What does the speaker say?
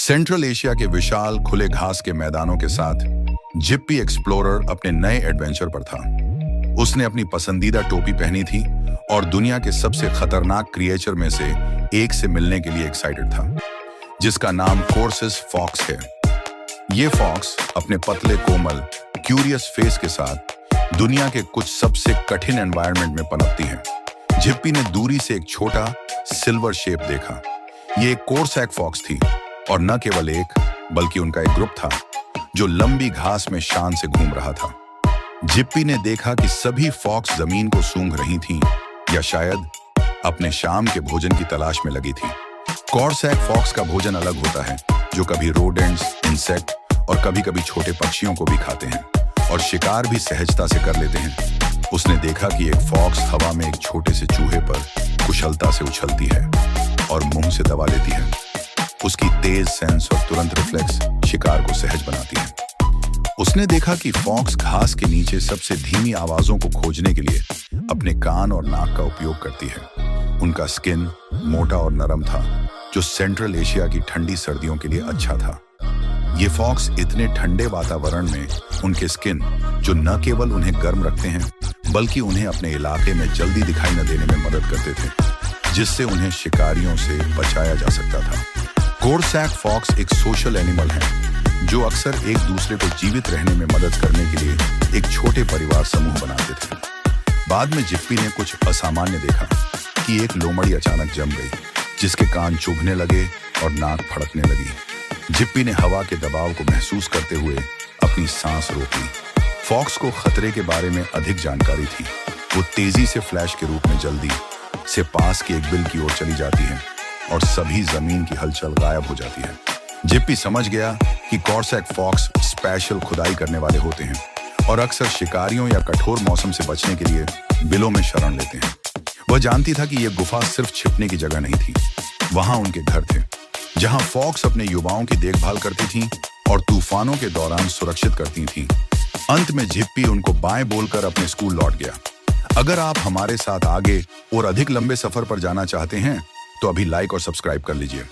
Central Asia के विशाल खुले घास के मैदानों के साथ जिप्पी एक्सप्लोरर अपने नए एडवेंचर पर था। उसने अपनी पसंदीदा टोपी पहनी थी और दुनिया के सबसे खतरनाक क्रिएचर में से एक से मिलने के लिए एक्साइटेड था, जिसका नाम कोर्सिस फॉक्स है। ये फॉक्स अपने पतले कोमल क्यूरियस फेस के साथ दुनिया के कुछ सबसे कठिन एनवायरनमेंट में पनपती है। जिप्पी ने दूरी से एक छोटा सिल्वर शेप देखा। ये एक कोर्सैक फॉक्स थी और न केवल एक बल्कि उनका एक ग्रुप था जो लंबी घास में शान से घूम रहा था। जिप्पी ने देखा कि सभी फॉक्स जमीन को सूंघ रही थीं या शायद अपने शाम के भोजन की तलाश में लगी थी। कोर्सैक फॉक्स का भोजन अलग होता है, जो कभी रोडेंट्स, इंसेक्ट और कभी-कभी छोटे पक्षियों को भी खाते हैं और शिकार भी सहजता से कर लेते हैं। उसने देखा कि एक फॉक्स हवा में एक छोटे से चूहे पर कुशलता से उछलती है और मुंह से दबा लेती है। उसकी तेज सेंस और तुरंत रिफ्लेक्स शिकार को सहज बनाती है। उसने देखा कि फॉक्स घास के नीचे सबसे धीमी आवाजों को खोजने के लिए अपने कान और नाक का उपयोग करती है। उनका स्किन मोटा और नरम था, जो सेंट्रल एशिया की ठंडी सर्दियों के लिए अच्छा था। ये फॉक्स इतने ठंडे वातावरण में उनके स्किन, जो न केवल उन्हें गर्म रखते हैं बल्कि उन्हें अपने इलाके में जल्दी दिखाई न देने में मदद करते थे, जिससे उन्हें शिकारियों से बचाया जा सकता था। कोर्सैक फॉक्स एक सोशल एनिमल है जो अक्सर एक दूसरे को जीवित रहने में मदद करने के लिए एक छोटे परिवार समूह बनाते थे। बाद में जिप्पी ने कुछ असामान्य देखा कि एक लोमड़ी अचानक जम गई, जिसके कान चुभने लगे और नाक फड़कने लगी। जिप्पी ने हवा के दबाव को महसूस करते हुए अपनी सांस रोक ली। फॉक्स को खतरे के बारे में अधिक जानकारी थी। वो तेजी से फ्लैश के रूप में जल्दी से पास के एक बिल की ओर चली जाती है और सभी जमीन की हलचल गायब हो जाती है। जिप्पी समझ गया कि कोर्सैक फॉक्स स्पेशल खुदाई करने वाले होते हैं और अक्सर शिकारियों या कठोर मौसम से बचने के लिए बिलों में शरण लेते हैं। वह जानती था कि यह गुफा सिर्फ छिपने की जगह नहीं थी, वहां उनके घर थे, जहां फॉक्स अपने युवाओं की देखभाल करती थीं और तूफानों के दौरान सुरक्षित करती थीं। अंत में जिप्पी उनको बाय बोलकर अपने स्कूल लौट गया। अगर आप हमारे साथ आगे और अधिक लंबे सफर पर जाना चाहते हैं तो अभी लाइक और सब्सक्राइब कर लीजिए।